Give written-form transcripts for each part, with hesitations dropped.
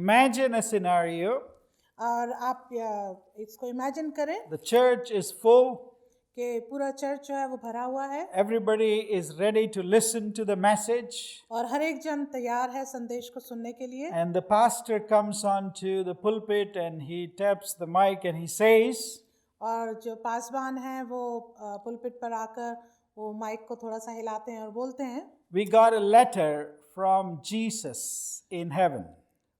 Imagine a scenario. और आप इसको इमेजिन करें The church is full. कि पूरा चर्च जो है वो भरा हुआ है Everybody is ready to listen to the message. और हर एक जन तैयार है संदेश को सुनने के लिए। And the pastor comes onto the pulpit and he taps the mic and he says, और जो पासवान हैं वो पुलपिट पर आकर वो माइक को थोड़ा सा हिलाते हैं और बोलते हैं, "We got a letter from Jesus in heaven.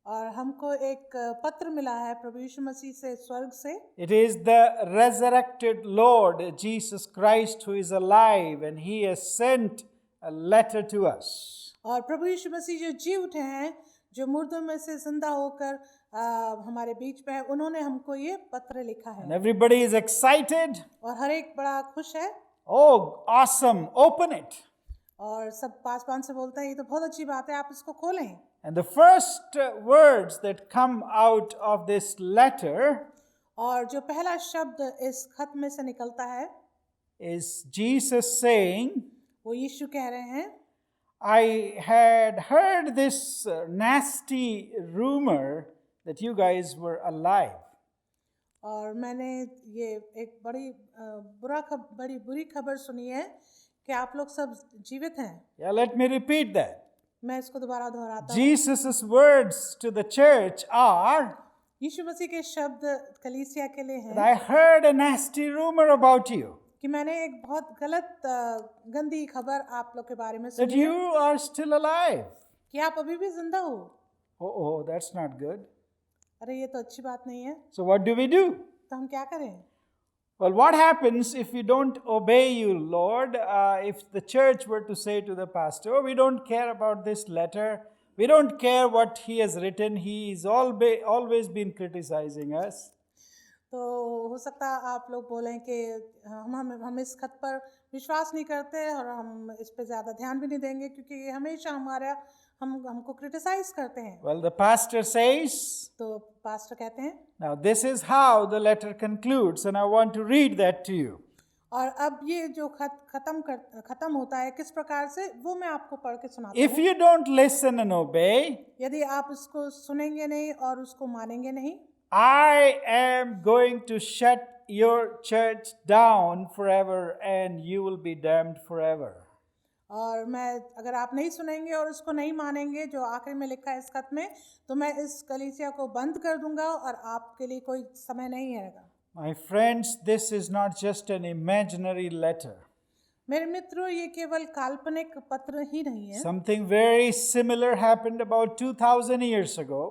और हमको एक पत्र मिला है प्रभु यीशु मसीह से स्वर्ग से। It is the resurrected Lord Jesus Christ who is alive and he has sent a letter to us." और प्रभु यीशु मसीह जो जी उठे हैं, जो मुर्दों में से जिंदा होकर हमारे बीच में है, उन्होंने हमको ये पत्र लिखा And है। everybody is excited. और हर एक बड़ा खुश है "Oh, awesome, open it." और सब पासवान से बोलता है ये तो बहुत अच्छी बात है, आप इसको खोलें। And the first words that come out of this letter और जो पहला शब्द इस खत में से निकलता है is Jesus saying, वो यीशु कह रहे हैं, "I had heard this nasty rumor that you guys were alive." और मैंने ये एक बड़ी बुरी खबर सुनी है कि आप लोग सब जीवित हैं। Yeah, let me repeat that. मैं इसको दोबारा दोहराता हूँ। Jesus' words to the church are, यीशु मसीह के शब्द कलीसिया के लिए that हैं I heard a nasty rumor about you, कि मैंने एक बहुत गलत गंदी खबर आप लोग के बारे में that सुनी है you are still alive. कि आप अभी भी जिंदा हो। Oh, that's not good. अरे ये तो अच्छी बात नहीं है, So what do we do? तो हम क्या करें? Well, what happens if we don't obey you, Lord? If the church were to say to the pastor, "Oh, we don't care about this letter. We don't care what he has written. He's always been criticizing us." तो हो सकता है आप लोग बोलें कि हम इस खत पर विश्वास नहीं करते और हम इस पे ज़्यादा ध्यान भी नहीं देंगे क्योंकि ये हमेशा हमको क्रिटिसाइज करते हैं। Well, the pastor says, तो पास्टर कहते हैं, now this is how the letter concludes, and I want to read that to you. और अब ये जो खत्म होता है किस प्रकार से, वो मैं आपको पढ़ के सुनाता If हूँ। you don't listen and obey, यदि आप उसको सुनेंगे नहीं और उसको मानेंगे नहीं, I am going to shut your church down forever and you will be damned forever. और अगर आप नहीं सुनेंगे और उसको नहीं मानेंगे जो आखिर में लिखा है इस खत में, तो मैं इस कलीसिया को बंद कर दूंगा और आपके लिए कोई समय नहीं रहेगा। My friends, this is not just an imaginary letter. मेरे मित्रों, ये केवल काल्पनिक पत्र ही नहीं है। Something very similar happened about 2000 years ago.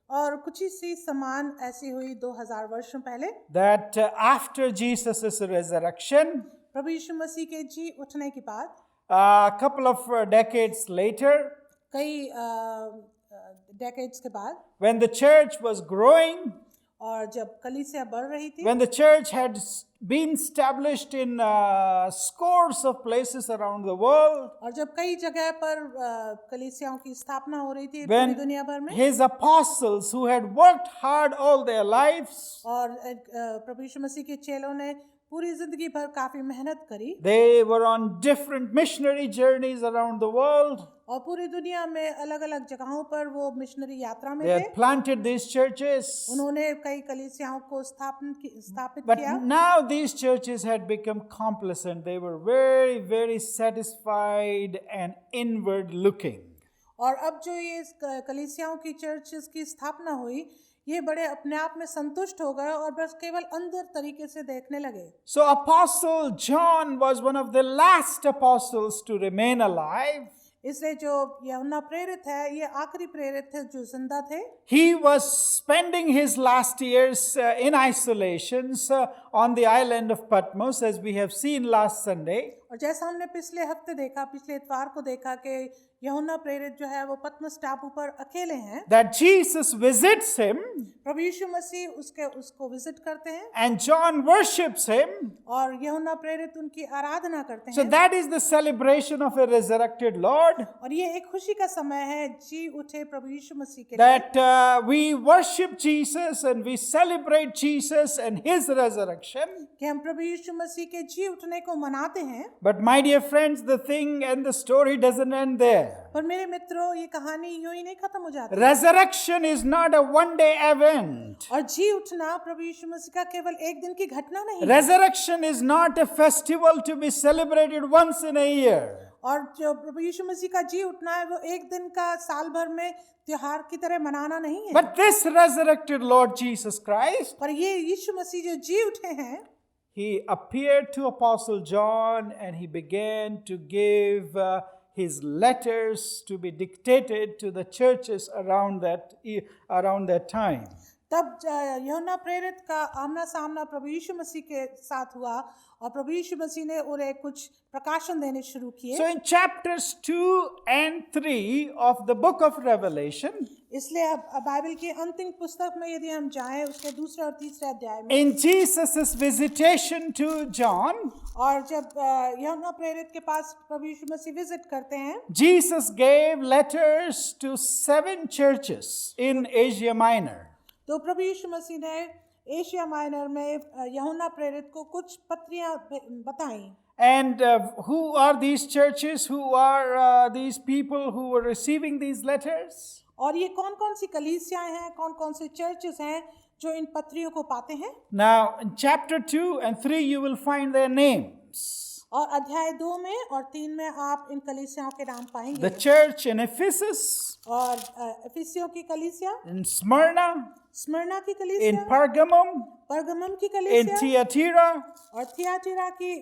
और कुछ ही सी समान ऐसी हुई 2000 वर्षों पहले। That after Jesus' resurrection, प्रभु यीशु मसीह के जी उठने के बाद, a couple of decades later, कई डेकेड्स के बाद, when the church was growing, और जब कलीसिया बढ़ रही थी, when the church had been established in scores of places around the world, और जब कई जगह पर कलीसियाओं की स्थापना हो रही थी पूरी when दुनिया भर में, his apostles who had worked hard all their lives, और प्रभु यीशु मसीह के चेलों ने पूरी जिंदगी भर काफी मेहनत करी, they were on different missionary journeys around the world. और पूरी दुनिया में अलग अलग जगहों पर वो मिशनरी यात्रा में They थे। had planted these churches. उन्होंने कई कलीसियाओं को स्थापित But किया, now these churches had become complacent. They were very, very satisfied and inward looking. और अब जो ये कलीसियाओं की चर्चेस की स्थापना हुई, ये बड़े अपने आप में संतुष्ट हो गए और बस केवल अंदर तरीके से देखने लगे। So Apostle John was one of the last apostles to remain alive. इसलिए जो यूहन्ना प्रेरित है, ये आखिरी प्रेरित थे जो जिंदा थे। He was spending his last years in isolations on the island of Patmos, as we have seen last Sunday. और जैसा हमने पिछले इतवार को देखा कि यूहन्ना प्रेरित जो है वो पतमस टापू पर अकेले हैं। That Jesus visits him, प्रभु यीशु मसीह उसको विजिट करते हैं, and John worships him. और यूहन्ना प्रेरित उनकी आराधना करते So हैं। that is the celebration of a resurrected Lord. और ये एक खुशी का समय है जी उठे प्रभु यीशु मसीह के लिए, That we worship Jesus and we celebrate Jesus and his resurrection. कि हम प्रभु यीशु मसीह के जी उठने को मनाते हैं। But my dear friends, the thing and the story doesn't end there. पर मेरे मित्रों, ये कहानी यूं ही नहीं खत्म हो जाती। Resurrection is not a one-day event. और जी उठना प्रभु यीशु मसीह का केवल एक दिन की घटना नहीं है। Resurrection is not a festival to be celebrated once in a year. और जो प्रभु यीशु मसीह का जी उठना है वो एक दिन का साल भर में त्योहार की तरह मनाना नहीं है। But this resurrected Lord Jesus Christ, पर ये यीशु मसीह जो जी उठे हैं, he appeared to Apostle John and he began to give his letters to be dictated to the churches around that time. तब यूहन्ना प्रेरित का आमना सामना प्रभु यीशु मसीह के साथ हुआ और प्रभु यीशु मसीह ने उन्हें कुछ प्रकाशन देने शुरू किए। So in chapters 2 and 3 of the book of Revelation, इसलिए अब बाइबल की अंतिम पुस्तक में यदि हम जाएं उसके दूसरे और तीसरे अध्याय में, in Jesus' visitation to John, और जब यूहन्ना प्रेरित के पास प्रभु यीशु मसीह विजिट करते हैं, Jesus gave letters to 7 churches in Asia Minor. तो प्रभु यीशु मसीह ने एशिया माइनर में यूहन्ना प्रेरित को कुछ पत्रियां बताई। And who are these churches? Who are these people who were receiving these letters? और ये कौन-कौन सी कलीसियाएं हैं, कौन-कौन से चर्चेस हैं जो इन पत्रियों को पाते हैं? Now, in chapter 2 and 3, you will find their names. और अध्याय 2 में और 3 में आप इन कलीसियाओं के नाम पाएंगे। The church in Ephesus, और एफिसियों की कलीसिया, in Smyrna, स्मरना की in कलीसिया, Pergamum, परगमम की in कलीसिया, Thyatira, और थियाटिरा की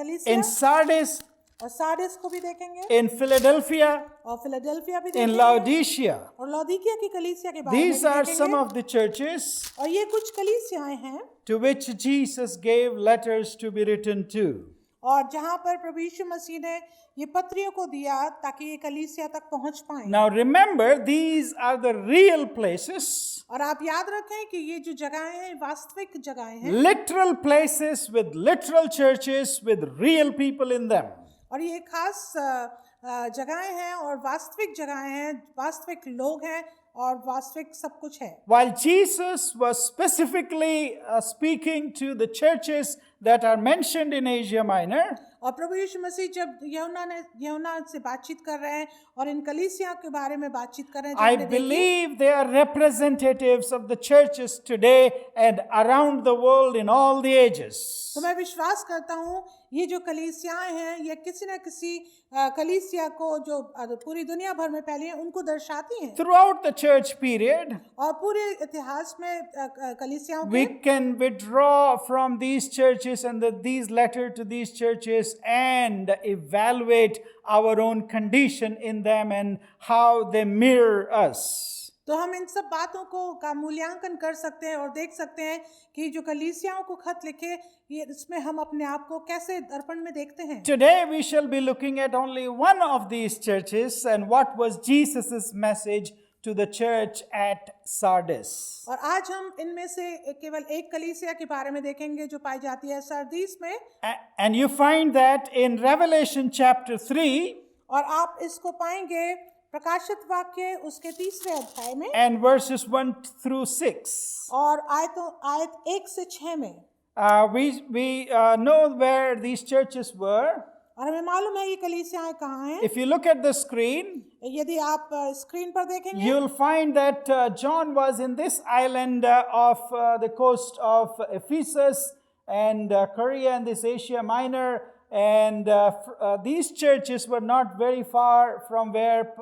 कलीसिया, in Sardis, और सार्डिस को भी देखेंगे, in Philadelphia, और फिलाडेल्फिया भी in देखेंगे, Laodicea. और लौदीकिया की कलीसिया के बारे में These भी are some देखेंगे। of the churches और ये कुछ कलीसियाएं हैं to which Jesus gave letters to be written to. और जहां पर प्रभु यीशु मसीह ने ये पत्रियों को दिया ताकि ये कलीसिया तक पहुंच पाएं। Now remember, these are the real places, और आप याद रखें कि ये जो जगहें हैं वास्तविक जगहें हैं, literal places with literal churches with real people in them. और ये खास जगहें हैं और वास्तविक जगहें हैं, वास्तविक लोग हैं और वास्तविक सब कुछ है। While Jesus was specifically speaking to the churches that are mentioned in Asia Minor, और प्रभु यीशु मसीह जब यूहन्ना से बातचीत कर रहे हैं और इन कलीसिया के बारे में बातचीत कर रहे हैं, जो I हमने देखी, believe they are representatives of the churches today and around the world in all the ages. तो मैं विश्वास करता हूँ ये जो कलीसियाएं हैं ये किसी न किसी कलीसिया को जो पूरी दुनिया भर में फैली हैं उनको दर्शाती हैं। Throughout the church period, और पूरे इतिहास में कलीसियाओं we के can withdraw from these churches and these letters to these churches and evaluate our own condition in them and how they mirror us. तो हम इन सब बातों का मूल्यांकन कर सकते हैं और देख सकते हैं कि जो कलीसियाओं को खत लिखे ये इसमें हम अपने आप को कैसे दर्पण में देखते हैं। Today we shall be looking at only one of these churches and what was Jesus's message to the church at Sardis. और आज हम इनमें से केवल एक कलीसिया के बारे में देखेंगे जो पाई जाती है सरदीस में। And you find that in Revelation chapter 3 और आप इसको पाएंगे प्रकाशित वाक्य उसके तीसरे अध्याय में and verses 1 through 6. और आयत 1 से 6 में। We know where these churches were. और हमें मालूम है ये कलीसियाएं कहाँ हैं। If you look at the screen, यदि आप स्क्रीन पर देखेंगे you'll find that John was in this island of the coast of Ephesus and Korea and this Asia Minor, and these churches were not very far from where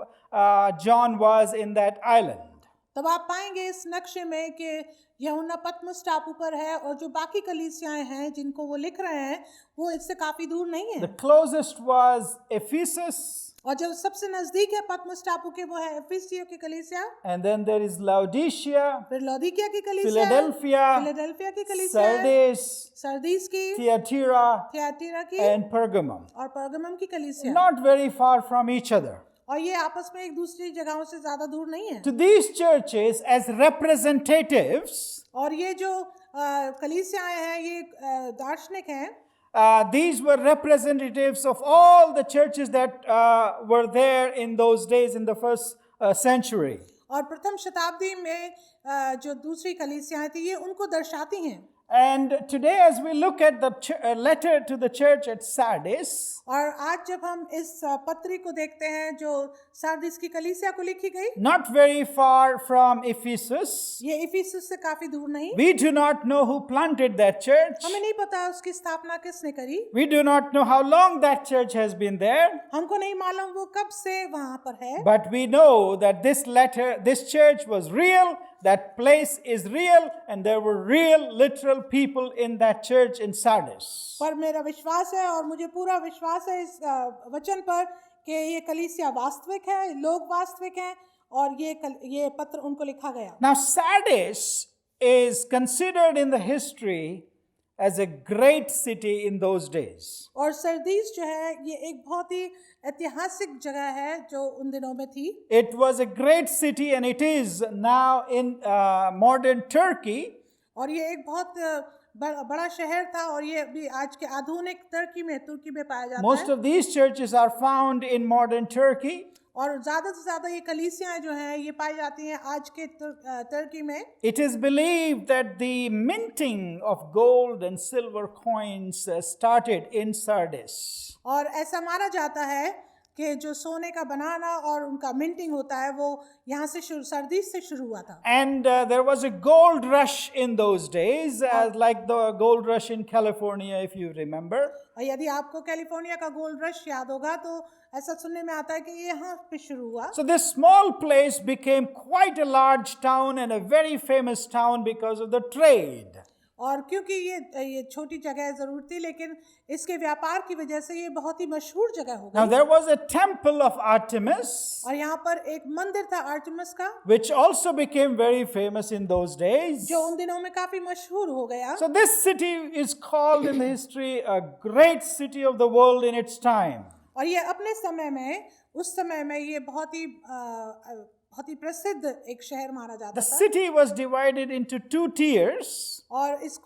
John was in that island. तब आप पाएंगे इस नक्शे में कि यूहन्ना पतमस टापू पर है और जो बाकी कलीसियाएं हैं जिनको वो लिख रहे हैं वो इससे काफी दूर नहीं है। The closest was Ephesus, और जो सबसे नजदीक है पतमस टापू के वो है एफिसियों की कलीसिया, and then there is Laodicea, फिर लौदीकिया की कलीसिया, Philadelphia, की कलीसिया, Sardis, सरदीस की, Thyatira, थियाटिरा की and Pergamum. और परगमम की कलीसिया। Not very far from each other. और ये आपस में एक दूसरी जगहों से ज्यादा दूर नहीं है। To these churches as representatives, और ये जो कलीसियाएं हैं ये दार्शनिक हैं। these were representatives of all the churches that were there in those days in the first century. और प्रथम शताब्दी में जो दूसरी कलीसियाएं थी ये उनको दर्शाती हैं। And today, as we look at the letter to the church at Sardis, और आज जब हम इस पत्री को देखते हैं जो सार्दिस की कलीसिया को लिखी गई, not very far from Ephesus, ये इफिसुस से काफी दूर नहीं, we do not know who planted that church. हमें नहीं पता उसकी स्थापना किसने करी, We do not know how long that church has been there. हमको नहीं मालूम वो कब से वहां पर है, But we know that this church was real, that place is real, and there were real, literal people in that church in Sardis. पर मेरा विश्वास है और मुझे पूरा विश्वास है इस वचन पर कि ये कलीसिया वास्तविक है, लोग वास्तविक हैं और ये पत्र उनको लिखा गया। Now, Sardis is considered in the history as a great city in those days. और सरदीस जो है ये एक बहुत ही ऐतिहासिक जगह है जो उन दिनों में थी। It was a great city and it is now in modern Turkey. और ये एक बहुत बड़ा शहर था और ये भी आज के आधुनिक तुर्की में पाया जाता Most है। of these churches are found in modern Turkey. और ज़्यादा से ज़्यादा ये कलीसियाँ जो हैं ये पाई जाती हैं आज के तुर्की में। It is believed that the minting of gold and silver coins started in Sardis. और ऐसा माना जाता है कि जो सोने का बनाना और उनका मिंटिंग होता है वो यहाँ से सरदीस से शुरू हुआ था। And there was a gold rush in those days, like the gold rush in California, if you remember. और यदि आपको कैलिफोर्निया का गोल्ड रश याद होगा तो ऐसा सुनने में आता है कि ये यहाँ पे शुरू हुआ। So this small place became quite a large town and a very famous town because of the trade. और क्योंकि ये छोटी जगह जरूर थी लेकिन इसके व्यापार की वजह से ये बहुत ही मशहूर जगह हो Now गई। there was a temple of Artemis, और यहाँ पर एक मंदिर था आर्टेमिस का which also became very famous in those days. जो उन दिनों में काफी मशहूर हो गया। So this city is called in the history a great city of the world in its time. और ये अपने समय में उस समय में ये बहुत ही प्रसिद्ध एक शहर माना जाता The था। city was divided into two tiers. और इस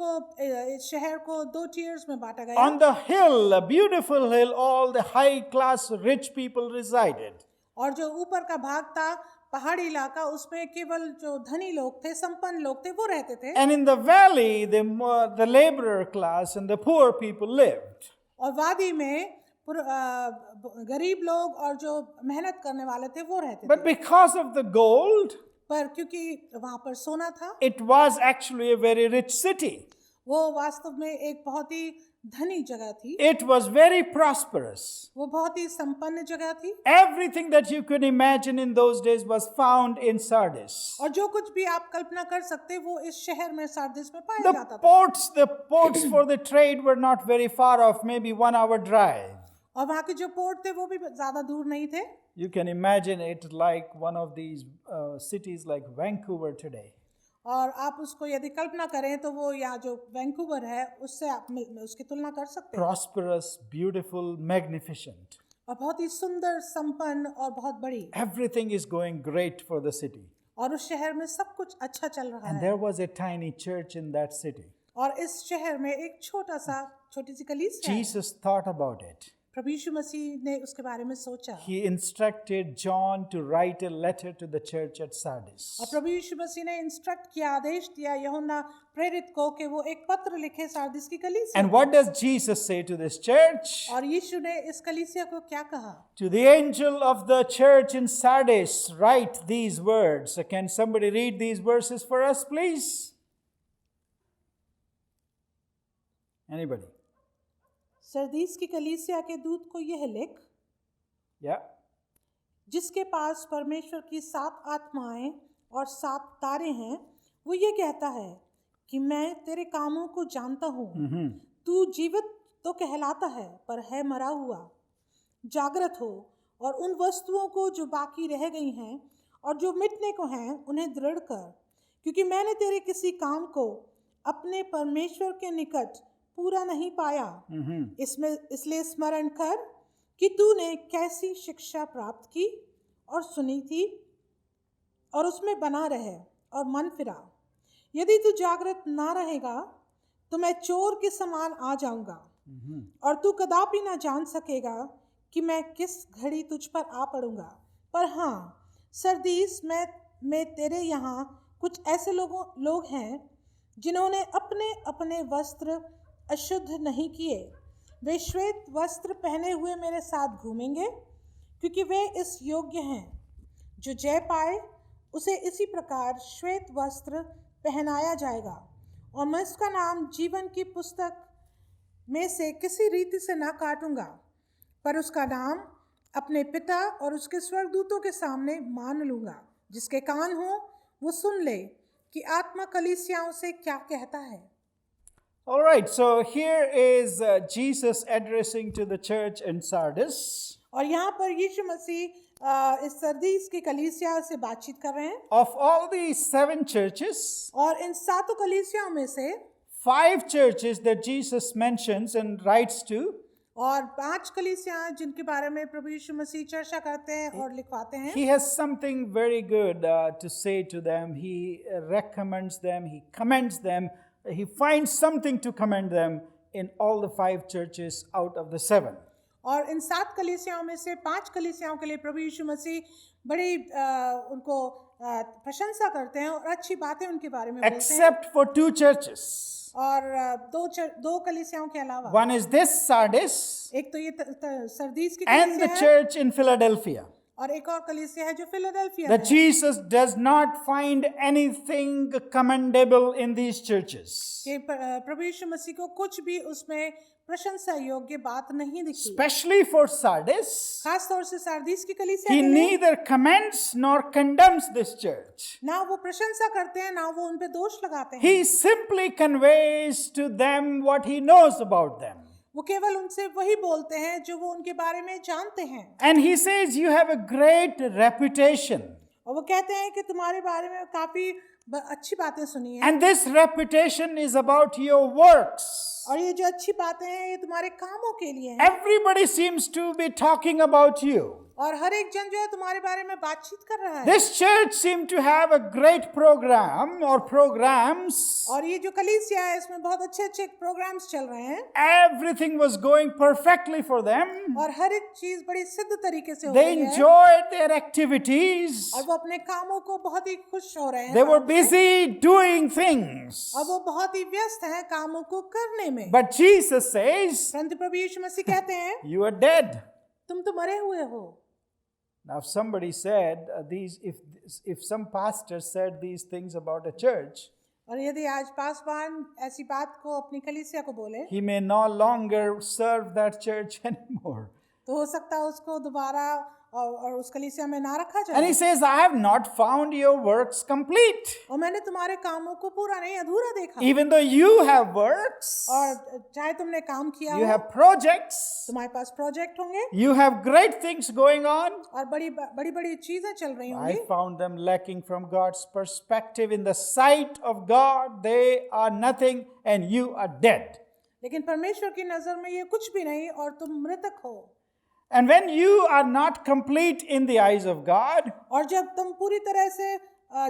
शहर को 2 टियर्स में बांटा गया। On the hill, a beautiful hill, all the high class rich people resided. और जो ऊपर का भाग था पहाड़ी इलाका उसमें केवल जो धनी लोग थे, संपन्न लोग थे वो रहते थे। And in the valley, the laborer class and the poor people lived. और वादी में गरीब लोग और जो मेहनत करने वाले थे वो रहते But थे। because of the gold, पर क्योंकि वहां पर सोना था, it was actually a very rich city. वो वास्तव में एक बहुत ही धनी जगह थी। It was very prosperous. वो बहुत ही संपन्न जगह थी। Everything that you could imagine in those days was found in Sardis. और जो कुछ भी आप कल्पना कर सकते वो इस शहर में सार्दिस में पाया The जाता था। ports for the trade were not very far off, maybe 1 hour drive. और वहाँ के जो पोर्ट थे वो भी ज्यादा दूर नहीं थे। You can imagine it like one of these cities like Vancouver today. और आप उसको यदि कल्पना करें तो वो यहाँ जो वैंकूवर है उससे आप उसकी तुलना कर सकते हैं। Prosperous, beautiful, magnificent. और बहुत ही सुंदर, संपन्न और बहुत बड़ी। Everything is going great for the city. और उस शहर में सब कुछ अच्छा चल रहा And है। there was a tiny church in that city. और इस शहर में एक छोटी सी कलीसिया है। Jesus thought about it. प्रभु यीशु मसीह ने उसके बारे में सोचा। He instructed John to write a letter to the church at Sardis. और प्रभु यीशु मसीह ने इंस्ट्रक्ट किया, आदेश दिया यूहन्ना प्रेरित को कि वो एक पत्र लिखे सार्दिस की कलीसिया। And what does Jesus say to this church? और यीशु ने इस कलीसिया को क्या कहा? To the angel of the church in Sardis, write these words. Can somebody read these verses for us, please? Anybody? Sardis की कलीसिया के दूत को यह लिख, Yeah. जिसके पास परमेश्वर की 7 आत्माएं और 7 तारे हैं, वो ये कहता है कि मैं तेरे कामों को जानता हूँ। तू जीवित तो कहलाता है पर है मरा हुआ। जागृत हो और उन वस्तुओं को जो बाकी रह गई हैं और जो मिटने को हैं उन्हें दृढ़ कर, क्योंकि मैंने तेरे किसी काम को अपने परमेश्वर के निकट पूरा नहीं पाया। इसलिए स्मरण कर कि तूने कैसी शिक्षा प्राप्त की और सुनी थी और उसमें बना रहे और मन फिरा। यदि तू जागृत ना रहेगा तो मैं चोर के समान आ जाऊंगा और तू कदापि ना जान सकेगा कि मैं किस घड़ी तुझ पर आ पड़ूंगा। पर हाँ, सरदीस में तेरे यहाँ कुछ ऐसे लोग हैं जिन्होंने अपने अपने वस्त्र अशुद्ध नहीं किए, वे श्वेत वस्त्र पहने हुए मेरे साथ घूमेंगे, क्योंकि वे इस योग्य हैं। जो जय पाए उसे इसी प्रकार श्वेत वस्त्र पहनाया जाएगा, और मैं उसका नाम जीवन की पुस्तक में से किसी रीति से ना काटूंगा, पर उसका नाम अपने पिता और उसके स्वर्गदूतों के सामने मान लूंगा। जिसके कान हो वो सुन ले कि आत्मा कलीसियाओं से क्या कहता है। All right, so here is Jesus addressing to the church in Sardis. और यहाँ पर यीशु मसीह इस सरदीस की कलीसिया से बातचीत कर रहे हैं। Of all these 7 churches, और इन 7 कलीसियाओं में से 5 churches that Jesus mentions and writes to, और 5 कलीसियां जिनके बारे में प्रभु यीशु मसीह चर्चा करते हैं और लिखवाते हैं। he has something very good to say to them. He recommends them, he commends them, he finds something to commend them in all the 5 churches out of the 7. और इन 7 कलीसियाओं में से 5 कलीसियाओं के लिए प्रभु यीशु मसीह बड़ी उनको प्रशंसा करते हैं और अच्छी बातें उनके बारे में बोलते हैं। Except for 2 churches. और दो कलीसियाओं के अलावा, One is this Sardis एक तो ये सरदीस की and the कलीसिया है, church in Philadelphia. और एक और कलीसिया है जो फिलाडेल्फिया That है। Jesus does not find anything commendable in these churches. कि प्रभु यीशु मसीह को कुछ भी उसमें प्रशंसा योग्य बात नहीं दिखी। Especially for Sardis, खास तौर से सरदीस की कलीसिया he के लिए neither commends nor condemns this church. ना वो प्रशंसा करते हैं ना वो उन पे दोष लगाते हैं। He simply conveys to them what he knows about them. वो केवल उनसे वही बोलते हैं जो वो उनके बारे में जानते हैं। And he says, you have a great reputation. और वो कहते हैं कि तुम्हारे बारे में काफी अच्छी बातें सुनी हैं। And this reputation is about your works. और ये जो अच्छी बातें हैं ये तुम्हारे कामों के लिए हैं। Everybody seems to be talking about you. और हर एक जन जो है तुम्हारे बारे में बातचीत कर रहा है। This church seemed to have a great program or programs. और ये जो कलीसिया है इसमें बहुत अच्छे प्रोग्राम्स चल रहे हैं। Everything was going perfectly for them. और हर एक चीज बड़ी सिद्ध तरीके से हो They रही है। enjoyed their activities. और वो अपने कामों को बहुत ही खुश हो रहे हैं। They were busy doing things. और वो बहुत ही व्यस्त हैं कामों को करने में। But Jesus says, परंतु प्रभु यीशु मसीह कहते हैं you are dead. तुम तो मरे हुए हो। Now, if somebody said if some pastor said these things about a church, और यदि आज पासवान ऐसी बात को अपनी कलीसिया को बोले, he may no longer serve that church anymore. तो हो सकता है उसको दोबारा और उस कलीसिया में ना रखा And he जाए। says, I have not found your works complete. और मैंने तुम्हारे कामों को पूरा नहीं अधूरा देखा। Even though you have works, और चाहे तुमने काम किया you हो, have projects, तुम्हारे पास प्रोजेक्ट होंगे you have great things going on, और बड़ी चीजें चल रही I होंगी, found them lacking from God's perspective. In the sight of God, they are nothing and you are dead. लेकिन परमेश्वर की नजर में ये कुछ भी नहीं और तुम मृतक हो। And when you are not complete in the eyes of God, और जब तुम पूरी तरह से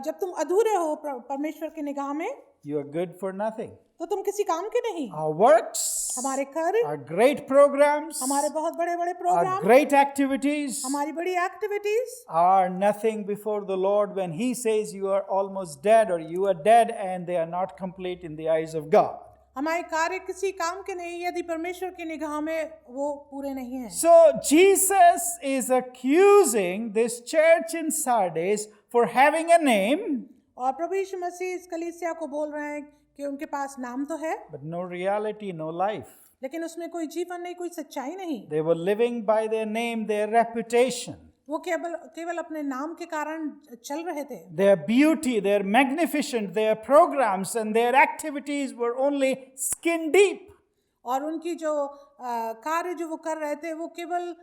जब तुम अधूरे हो परमेश्वर की निगाह में, you are good for nothing. तो तुम किसी काम के नहीं। Our works, हमारे कार्य, our great programs, हमारे बहुत बड़े our प्रोग्राम, great activities हमारी बड़ी activities are nothing before the Lord when He says you are almost dead or you are dead and they are not complete in the eyes of God. हमारे कार्य किसी काम के नहीं यदि परमेश्वर की निगाह में वो पूरे नहीं हैं। So Jesus is accusing this church in Sardis for having a name, और प्रभु यीशु मसीह इस कलीसिया को बोल रहे हैं कि उनके पास नाम तो है but no reality, no life. लेकिन उसमें कोई जीवन नहीं, कोई सच्चाई नहीं। They were living by their name, their reputation, वो केवल अपने नाम के कारण चल रहे थे। their beauty, their magnificent, their programs and their activities were only skin deep. और उनकी जो कार्य जो वो कर रहे थे वो केवल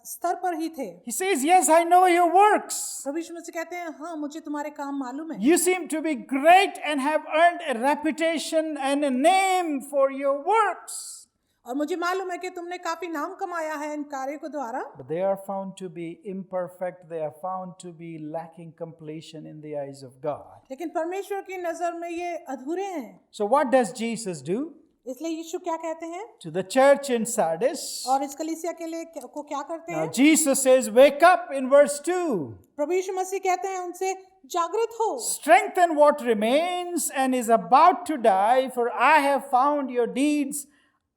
स्तर पर ही थे। He says, yes, I know your works. प्रभु यीशु मसीह कहते हैं हाँ मुझे तुम्हारे काम मालूम है। You seem to be great and have earned a reputation and a name for your works. और मुझे मालूम है कि तुमने काफी नाम कमाया है इन कार्यों के द्वारा, But they are found to be imperfect. They are found to be lacking completion in the eyes of God. लेकिन परमेश्वर की नजर में ये अधूरे हैं। So what does Jesus do इसलिए यीशु क्या कहते हैं to the church in Sardis? और इस कलीसिया के लिए को क्या करते Now हैं? Jesus says, wake up in verse 2. प्रभु यीशु मसीह कहते हैं उनसे जागृत हो, Strengthen what remains and is about to die, for I have found your deeds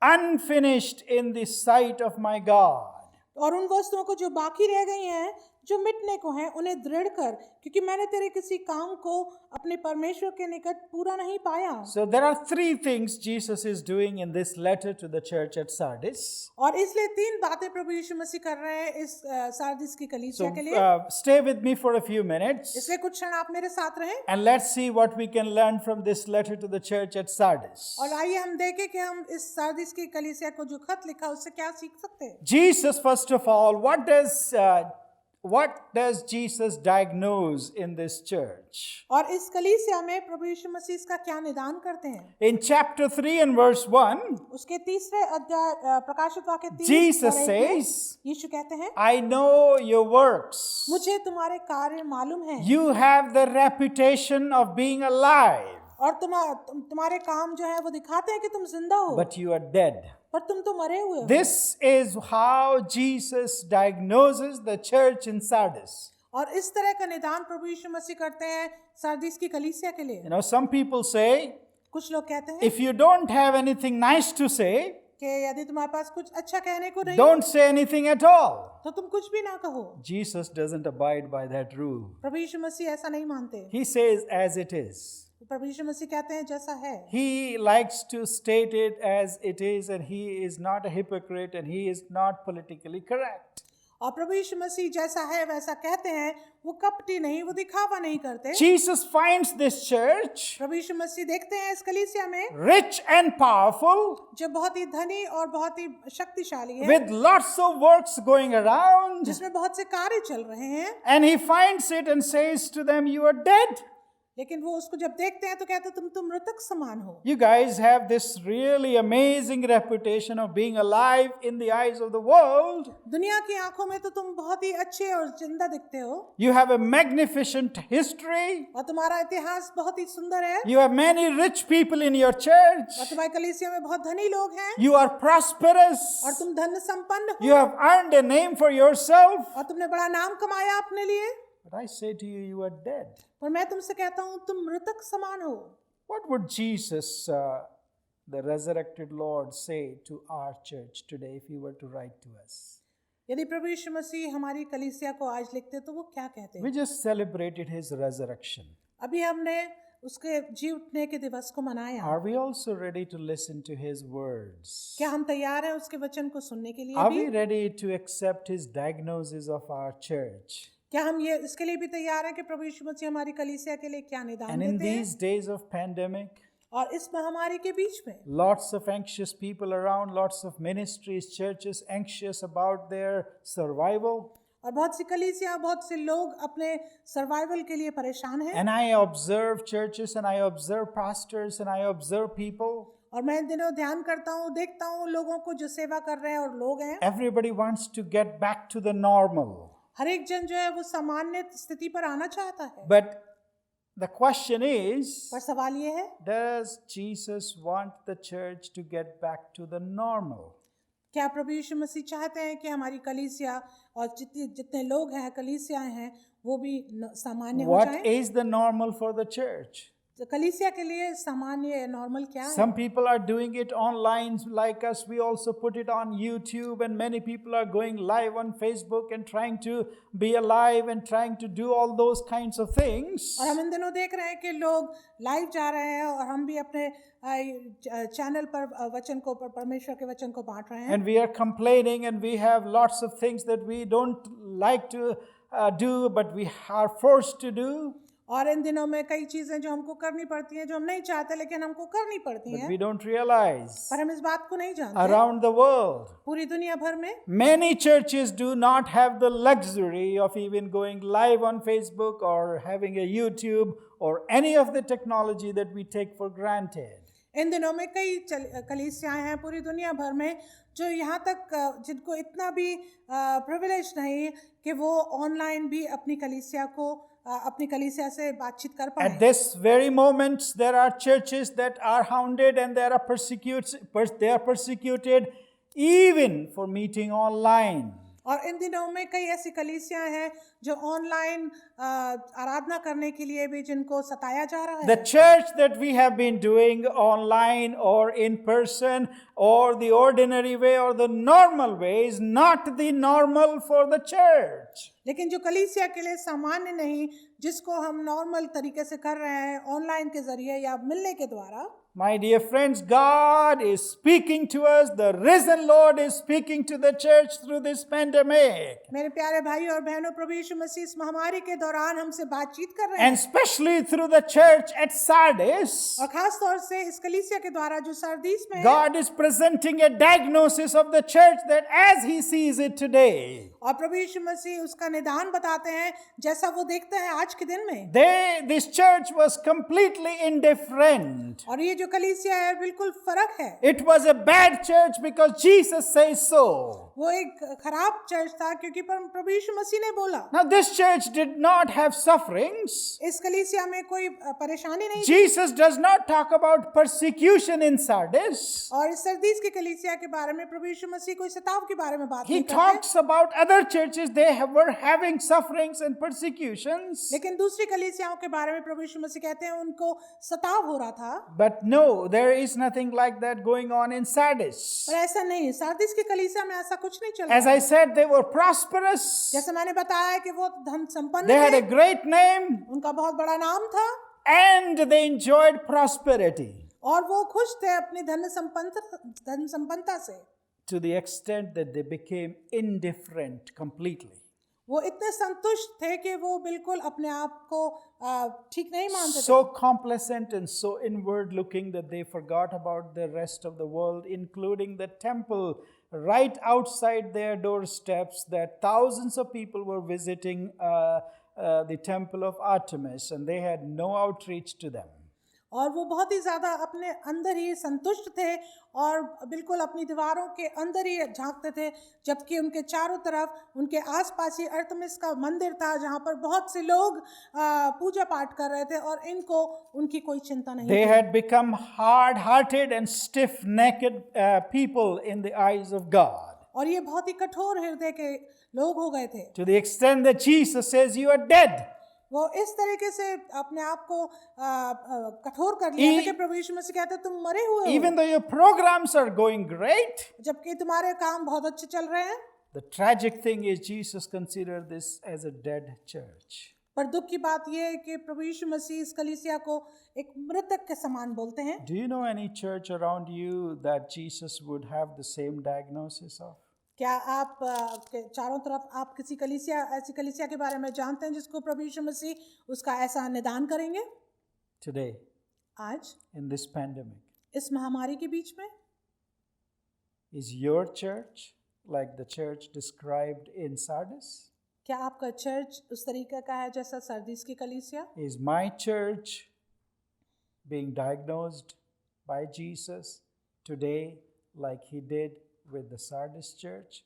unfinished in the sight of my God. और उन वस्तुओं को जो बाकी रह गई हैं, जो मिटने को हैं, उन्हें दृढ़ कर, क्योंकि मैंने तेरे किसी काम को अपने परमेश्वर के निकट पूरा नहीं पाया। So there are three things Jesus is doing in this letter to the church at Sardis. और इसलिए तीन बातें प्रभु यीशु मसीह कर रहे हैं इस सारदिस की कलीसिया So के लिए। stay with me for a few minutes इसलिए कुछ क्षण आप मेरे साथ रहें and let's see what we can learn from this letter to the church at Sardis. और आइए हम देखें कि हम इस सारदिस की कलीसिया को जो खत लिखा उससे क्या सीख सकते हैं। Jesus, first of all, what does Jesus diagnose in this church? और इस कलीसिया में प्रभु यीशु मसीह इसका क्या निदान करते हैं? In chapter 3 and verse 1, उसके तीसरे अध्याय प्रकाशित वाक्य 3 Jesus और 1 में says, यीशु कहते हैं, I know your works. मुझे तुम्हारे कार्य मालूम हैं You have the reputation of being alive, और तुम्हारे काम जो है वो दिखाते हैं कि तुम जिंदा हो, but you are dead. पर तुम तो मरे हुए हो। This is how Jesus diagnoses the church in Sardis. और इस तरह का निदान प्रभु यीशु मसीह करते हैं सारदिस की कलीसिया के लिए। You know, some people say, कुछ लोग कहते हैं if you don't have anything nice to say, कि यदि तुम्हारे पास कुछ अच्छा कहने को नहीं don't say anything at all. तो तुम कुछ भी ना कहो। Jesus doesn't abide by that rule. प्रभु यीशु मसीह ऐसा नहीं मानते। He says as it is. प्रभु यीशु मसीह कहते हैं जैसा है। He likes to state it as it is, and he is not a hypocrite and he is not politically correct. और प्रभु यीशु मसीह जैसा है वैसा कहते हैं, वो कपटी नहीं, वो दिखावा नहीं करते। Jesus finds this church प्रभु यीशु मसीह देखते हैं इस कलीसिया में rich and powerful, जो बहुत ही धनी और बहुत ही शक्तिशाली है, with lots of works going around, जिसमें बहुत से कार्य चल रहे हैं, and he finds it and says to them, you are dead. लेकिन वो उसको जब देखते हैं तो कहते हैं तुम मृतक समान हो। You guys have this really amazing reputation of being alive in the eyes of the world. दुनिया की आंखों में तो तुम बहुत ही अच्छे और जिंदा दिखते हो। You have a magnificent history. और तुम्हारा इतिहास बहुत ही सुंदर है। You have many rich people in your church. और तुम्हारी कलीसिया में बहुत धनी लोग हैं। You are prosperous. और तुम धन संपन्न हो। You have earned a name for yourself. और तुमने बड़ा नाम कमाया अपने लिए। But I say to you, you are dead. पर मैं तुमसे कहता हूँ तुम मृतक समान हो। What would Jesus, the resurrected Lord, say to our church today if he were to write to us? यदि प्रभु यीशु मसीह हमारी कलीसिया को आज लिखते तो वो क्या कहते? We just celebrated his resurrection. अभी हमने उसके जी उठने के दिवस को मनाया। Are we also ready to listen to his words? क्या हम तैयार हैं उसके वचन को सुनने के लिए Are भी? we ready to accept his diagnosis of our church? क्या हम ये इसके लिए भी तैयार हैं कि प्रभु यीशु मसीह हमारी कलीसिया के लिए क्या निदान And in देते हैं? these days of pandemic, और इस महामारी के बीच में lots of anxious people around, lots of ministries, churches anxious about their survival. और बहुत सी कलीसिया, बहुत से लोग अपने सर्वाइवल के लिए परेशान हैं। And I observe churches and I observe pastors and I observe people. और मैं इन दिनों ध्यान करता हूँ, देखता हूँ लोगों को जो सेवा कर रहे हैं और लोग हैं। Everybody wants to get back to the normal. हर एक जन जो है वो सामान्य स्थिति पर आना चाहता है। But the question is, पर सवाल ये है, does Jesus want the church to get back to the normal? क्या प्रभु यीशु मसीह चाहते हैं कि हमारी कलीसिया और जितने लोग हैं, कलीसियाएं हैं, वो भी सामान्य हो What जाएं? is the normal for the church? तो कलीसिया के लिए सामान्य नॉर्मल क्या है? Some people are doing it online like us. We also put it on YouTube, and many people are going live on Facebook and trying to be alive and trying to do all those kinds of things. और हम इन दिनों देख रहे हैं कि लोग live जा रहे हैं और हम भी अपने चैनल पर वचन को, परमेश्वर के वचन को बांट रहे हैं। And we are complaining and we have lots of things that we don't like to do, but we are forced to do. और इन दिनों में कई चीजें जो हमको करनी पड़ती हैं, जो हम नहीं चाहते लेकिन हमको करनी पड़ती But हैं, we don't realize पर हम इस बात को नहीं जानते। around the world, पूरी दुनिया भर में many churches do not have the luxury of even going live on Facebook or having a YouTube or any of the technology that we take for granted. इन दिनों में कई कलीसियाएं हैं पूरी दुनिया भर में जो यहाँ तक जिनको इतना भी प्रिविलेज नहीं कि वो ऑनलाइन भी अपनी कलीसिया से बातचीत कर पाए। At this very moment, there are churches that are hounded and they are persecuted even for meeting online. और इन दिनों में कई ऐसी कलीसियां हैं जो ऑनलाइन आराधना करने के लिए भी जिनको सताया जा रहा The है। church that we have been doing online or in person or the ordinary way or the normal way is not the normal for the church. लेकिन जो कलीसिया के लिए सामान्य नहीं, जिसको हम नॉर्मल तरीके से कर रहे हैं ऑनलाइन के जरिए या मिलने के द्वारा, My dear friends, God is speaking to us. The risen Lord is speaking to the church through this pandemic. मेरे प्यारे भाई और बहनों, प्रभु यीशु मसीह इस महामारी के दौरान हमसे बातचीत कर रहे हैं, And especially through the church at Sardis, और खास तौर से इस कलीसिया के द्वारा जो सरदीस में है, God is presenting a diagnosis of the church that as He sees it today. और प्रभु यीशु मसीह उसका निदान बताते हैं जैसा वो देखते हैं आज के दिन में। This church was completely indifferent. और ये जो कलीसिया है बिल्कुल फर्क है। It was a bad church because Jesus says so. वो एक खराब चर्च था क्योंकि प्रभु यीशु मसीह ने बोला। Now this church did not have sufferings. इस कलीसिया में कोई परेशानी नहीं थी। Jesus does not talk about persecution in Sardis. और इस सरदीस की कलीसिया के बारे में प्रभु यीशु मसीह कोई सताव के बारे में बात He नहीं करते। talks about other churches, were having sufferings and persecutions. लेकिन दूसरी कलीसियाओं के बारे में प्रभु यीशु मसीह कहते हैं उनको सताव हो रहा था। But no, there is nothing like that going on in Sardis. पर ऐसा नहीं, सरदीस की कलीसिया में ऐसा कुछ नहीं चल As रहा। I said, they were prosperous. जैसे मैंने बताया कि वो धन संपन्न They had थे, a great name उनका बहुत बड़ा नाम था and they enjoyed prosperity और वो खुश थे अपनी धन संपन्नता से, to the extent that they became indifferent completely. वो इतने संतुष्ट थे कि वो बिल्कुल अपने आप को ठीक नहीं मानते थे। So complacent and so inward looking that they forgot about the rest of the world, including the temple right outside their doorsteps, that thousands of people were visiting the temple of Artemis and they had no outreach to them. और वो बहुत ही ज़्यादा अपने अंदर ही संतुष्ट थे और बिल्कुल अपनी दीवारों के अंदर ही झांकते थे, जबकि उनके चारों तरफ उनके आसपास ही अर्तेमिस का मंदिर था जहाँ पर बहुत से लोग पूजा पाठ कर रहे थे और इनको उनकी कोई चिंता नहीं They थी। had become hard-hearted and stiff-necked people in the eyes of God, और ये बहुत ही कठोर हृदय के लोग हो गए थे, to the extent that Jesus says, "You are dead." वो इस तरीके से अपने आप को कठोर कर लिया था कि प्रभु यीशु मसीह कहते हैं तुम मरे हुए हो, Even though your programs are going great. जबकि तुम्हारे काम बहुत अच्छे चल रहे हैं। The tragic thing is Jesus considered this as a dead church. पर दुख की बात यह है कि प्रभु यीशु मसीह इस कलीसिया को एक मृतक के समान बोलते हैं। Do you know any church around you that Jesus would have the same diagnosis of? क्या आप के चारों तरफ आप किसी कलीसिया ऐसी कलीसिया के बारे में जानते हैं जिसको प्रभु यीशु मसीह उसका ऐसा निदान करेंगे? Today, आज in this pandemic, इस महामारी के बीच में is your church like the church described in Sardis? क्या आपका चर्च उस तरीके का है जैसा सरदीस की कलीसिया? Is my church being diagnosed by Jesus today like he did with the Sardis church?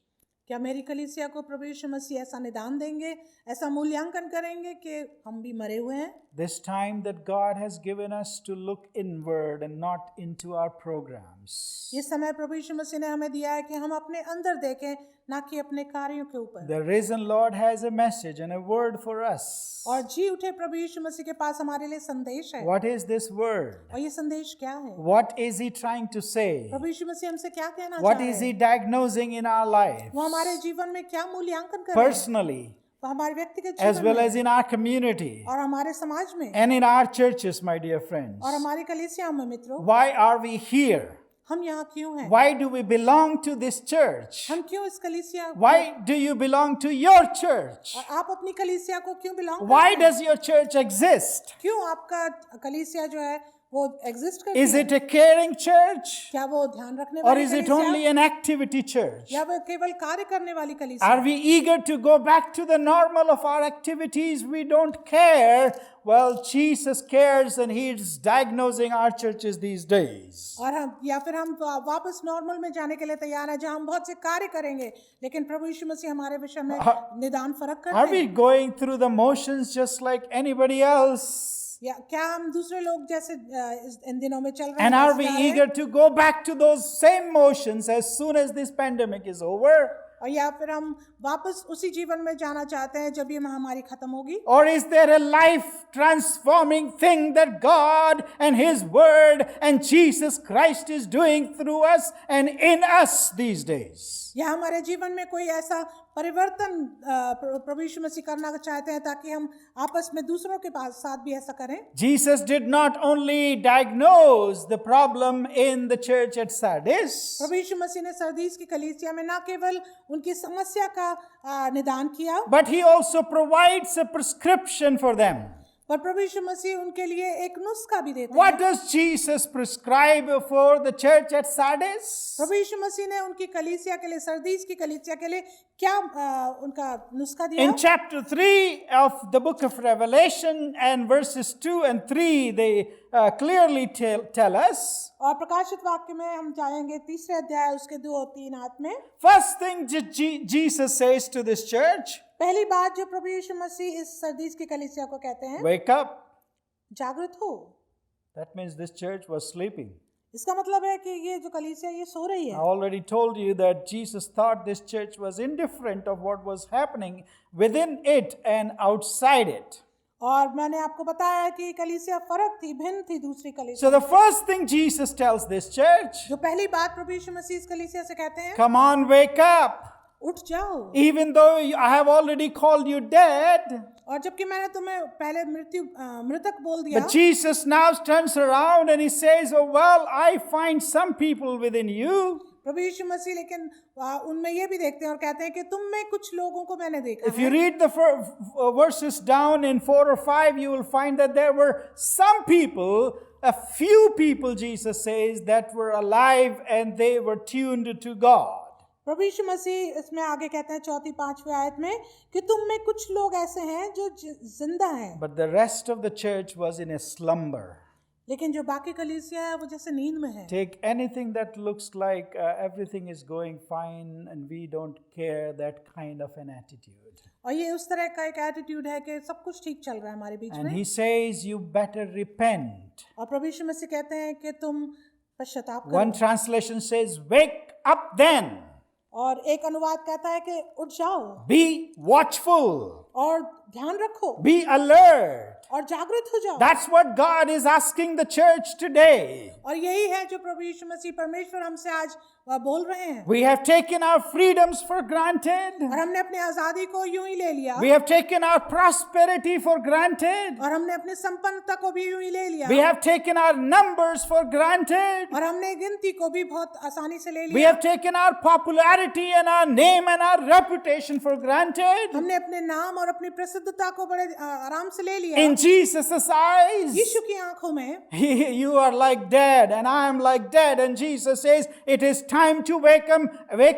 क्या मेरी कलीसिया को प्रभु यीशु मसीह ऐसा निदान देंगे, ऐसा मूल्यांकन करेंगे कि हम भी मरे हुए हैं? This time that God has given us to look inward and not into our programs. ये समय प्रभु यीशु मसीह ने हमें दिया है कि हम अपने अंदर देखें, ना कि अपने कार्यों के ऊपर। The risen Lord has a message and a word for us. और जी उठे प्रभु यीशु मसीह के पास हमारे लिए संदेश है। What is this word? और ये संदेश क्या है? What is he trying to say? प्रभु यीशु मसीह हमसे क्या कहना What चाह is रहे he हैं? diagnosing in our lives? वो हमारे जीवन में क्या मूल्यांकन कर रहे हैं? Personally, वो हमारे व्यक्तिगत as जीवन well में as in our community और हमारे समाज में and in our churches, my dear friends. और हमारी कलीसियाओं में मित्रों, Why are we here? हम यहाँ क्यों हैं? Why do we belong to this church? हम क्यों इस कलीसिया Why do you belong to your church? और आप अपनी कलीसिया को क्यों बिलोंग Why करते हैं? does your church exist? क्यों आपका कलीसिया जो है वो एग्जिस्ट करती Is है? it a caring church? क्या वो ध्यान रखने Or वाली is it कलीसिया only an activity church? या वो केवल कार्य करने वाली कलीसिया? Are we eager to go back to the normal of our activities? We don't care. Well, Jesus cares and He's diagnosing our churches these days. और हम या फिर हम वापस नॉर्मल में जाने के लिए तैयार हैं जहां हम बहुत से कार्य करेंगे, लेकिन प्रभु यीशु मसीह हमारे विषय में निदान फर्क Are करते we हैं। going through the motions just like anybody else? या क्या हम दूसरे लोग जैसे इन दिनों में चल रहे And हैं, are वैसे we जा रहे हैं? eager to go back to those same motions as soon as this pandemic is over? और या फिर हम वापस उसी जीवन में जाना चाहते हैं जब ये महामारी खत्म होगी? Or is there a life transforming thing that God and His Word and Jesus Christ is doing through us and in us these days? या हमारे जीवन में कोई ऐसा परिवर्तन प्रभु यीशु मसीह करना चाहते हैं ताकि हम आपस में दूसरों के साथ भी ऐसा करें? Jesus did not only diagnose the problem in the church at Sardis, प्रभु यीशु मसीह ने सरदीस की कलीसिया में न केवल उनकी समस्या का निदान किया, but He also provides a prescription for them. पर प्रभु यीशु मसीह उनके लिए एक नुस्खा भी देते What हैं। does Jesus prescribe for the church at Sardis? प्रभु यीशु मसीह ने उनकी कलीसिया के लिए, सरदीस की कलीसिया के लिए क्या उनका नुस्खा दिया? In chapter 3 of the book of Revelation and verses 2 and 3, they clearly tell us, और प्रकाशित वाक्य में हम जाएंगे 3 अध्याय उसके 2 और 3 आयत में। first thing Jesus says to this church, पहली बात जो प्रभु यीशु मसीह इस सरदीस की कलीसिया को कहते हैं, wake up. जागृत हो। That means this church was sleeping. इसका मतलब है कि ये जो कलीसिया ये सो रही I है। already told you that Jesus thought this church was indifferent of what was happening within it and outside it. और मैंने आपको बताया है कि कलीसिया फर्क थी, भिन्न थी दूसरी कलीसिया। So the first thing Jesus tells this church, जो पहली बात प्रभु यीशु मसीह इस कलीसिया से कहते हैं, come on, wake up. उठ जाओ। Even though I have already called you dead, और जबकि मैंने तुम्हें पहले मृतक बोल दिया, but Jesus now turns around and He says, oh well, I find some people within you. प्रभु यीशु मसीह लेकिन उनमें ये भी देखते हैं और कहते हैं कि तुम में कुछ लोगों को मैंने देखा If you है। read the verses down in 4 or 5, you will find that there were some people, a few people, Jesus says, that were alive and they were tuned to God. प्रभु यीशु मसीह इसमें आगे कहते हैं 4-5 आयत में कि तुम में कुछ लोग ऐसे हैं जो जिंदा हैं, But the rest of the church was in a slumber. लेकिन जो बाकी कलीसिया है वो जैसे नींद में है। Take anything that looks like everything is going fine and we don't care, that kind of an attitude. और ये उस तरह का एक एटीट्यूड है कि सब कुछ ठीक चल रहा है हमारे बीच And में। He says, you better repent. और प्रभु यीशु मसीह कहते हैं कि तुम पश्चाताप One करो। translation says, wake up then. और एक अनुवाद कहता है कि उठ जाओ Be watchful. और ध्यान रखो Be alert. और जागृत हो जाओ। That's what God is asking the church today. और यही है जो प्रभु यीशु मसीह परमेश्वर हमसे आज बोल रहे हैं। We have taken our freedoms for granted. और हमने अपनी आजादी को यूं ही ले लिया। We have taken our prosperity for granted. और हमने अपनी संपन्नता को भी यूं ही ले लिया। We have taken our numbers for granted. और हमने गिनती को भी बहुत आसानी से ले We लिया। have taken our popularity and our name and our reputation for granted. हमने अपने नाम और अपनी प्रसिद्धता को बड़े आराम से ले लिया। In Jesus' eyes, यीशु की आंखों में you are like dead and I am like dead. And Jesus says, it is time to wake